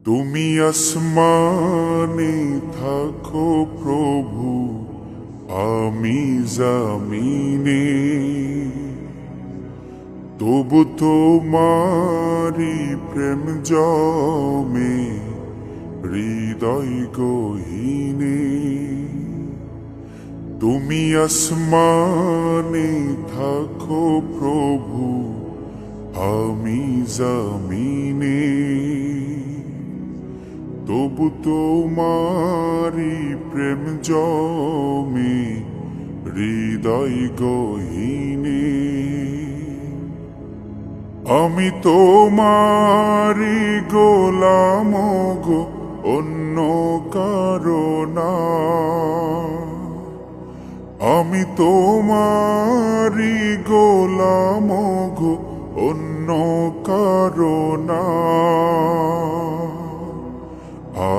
তুমি আসমানে থাকো প্রভু, আমি জমিনে, তবু তোমারি প্রেম জমে হৃদয় গহীনে। তুমি আসমানে থাকো প্রভু, আমি জমিনে, তবু তোমারি প্রেম জমে হৃদয় গহীনে। আমি তোমারি গোলাম গো, অন্য কারো না। আমি তোমারি গোলাম গো, অন্য কারো না।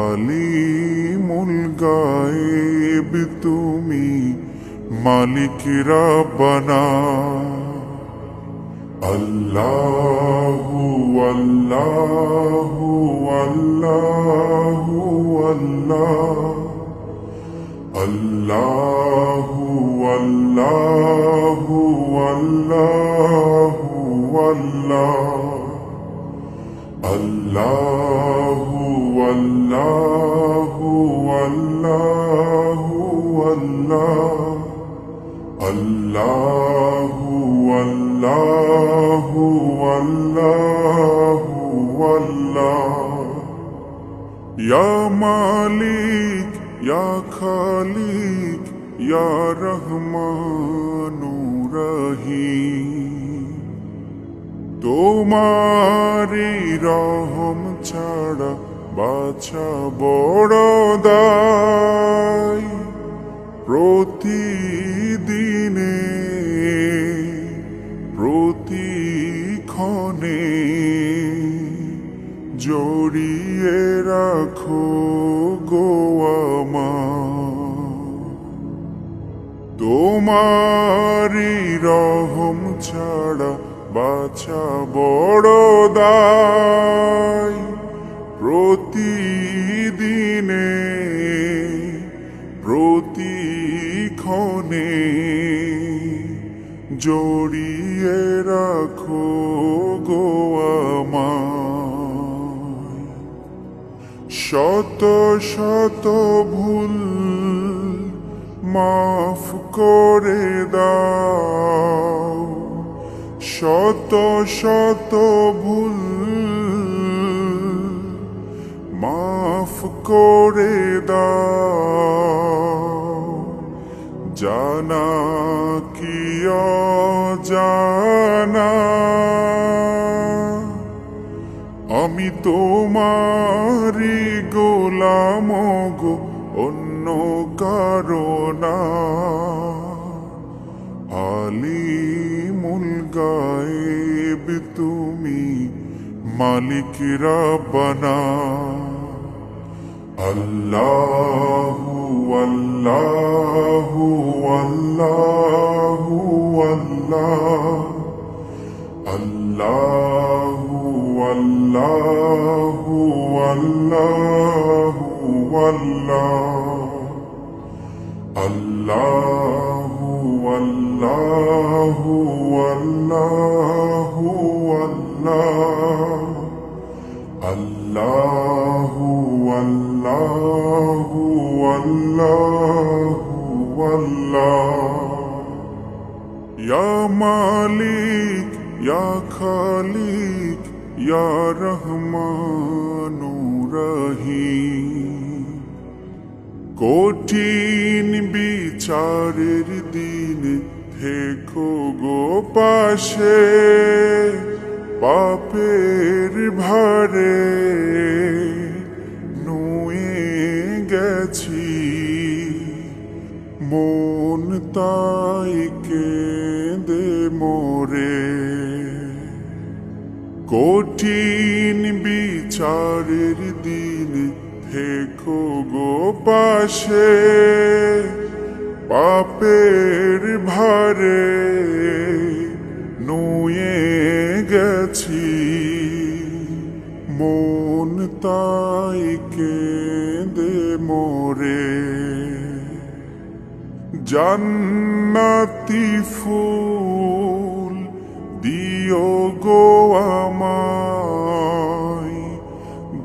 আলিমুল গায়েব তুমি, মালিক রাব্বানা। আল্লাহু আল্লাহু আল্লাহু আল্লাহ, আল্লাহু আল্লাহু আল্লাহু আল্লাহ, আল্লাহু আল্লাহু আল্লাহু আল্লাহ, আল্লাহু আল্লাহু আল্লাহু আল্লাহ। ইয়া মালিক ইয়া খালিক ইয়া রহমানুর রহিম, তোমারি রহম ছাড়া বাছা বড় দায়। প্রতিদিনে প্রতিক্ষণে জড়িয়ে রাখো গো আমায়। তোমারি রহম ছাড়া বাছা বড় দায়। প্রতিদিনে প্রতিক্ষণে জড়িয়ে রাখো গো আমায়। শত শত ভুল মাফ করে দাও, শত শত ভুল মাফ করে দাও। জানা কি অজানা, আমি তোমারি গোলাম গো, অন্য কারো না। আলিমুল গায়েব তুমি, মালিক রাব্বানা। আল্লাহু আল্লাহু আল্লাহু আল্লাহ, আল্লাহু আল্লাহু আল্লাহু আল্লাহ, আল্লাহু আল্লাহু আল্লাহু আল্লাহ, আল্লাহু আল্লাহু আল্লাহু আল্লাহ। ইয়া মালিক ইয়া খালিক ইয়া রহমানুর রহিম, কঠিন বিচারের দিনে থেকো গো পাশে। পাপের ভারে নুয়ে গেছি, মন তাই কেঁদে মোরে। কঠিন বিচারের দিনে থেকো গো পাশে। পাপের ভারে নুয়ে গেছি, মন তাই কেঁদে মোরে জান্নাতি ফুল দিও গো আমায়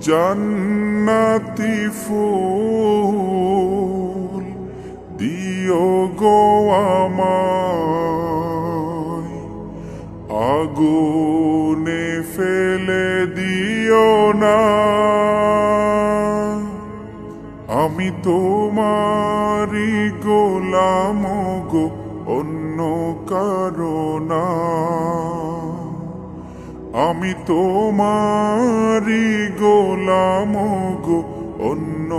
জান্নাতি ফুল দিও গো আমায় আগুনে ফেলে দিও না আমি তোমারি গোলাম গো অন্য কারো না আমি তোমারি গোলাম গো অন্য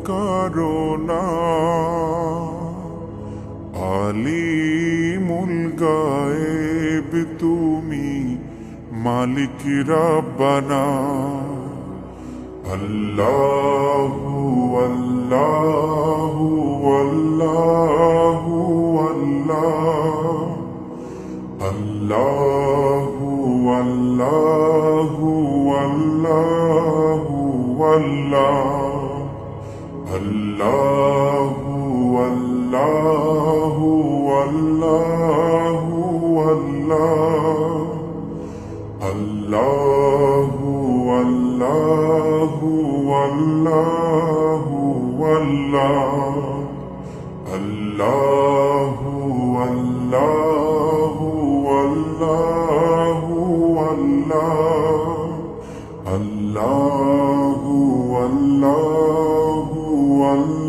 কারো না আলিমুল গায়েব তুমি মালিক রাব্বানা আল্লাহু আল্লাহু আল্লাহু আল্লাহ আল্লাহু আল্লাহু আল্লাহু আল্লাহ আল্লাহু আল্লাহু আল্লাহু আল্লাহ আল্লাহু আল্লাহু আল্লাহু আল্লাহ আল্লাহু আল্লাহু আল্লাহু আল্লাহ আল্লাহু আল্লাহু আল্লাহ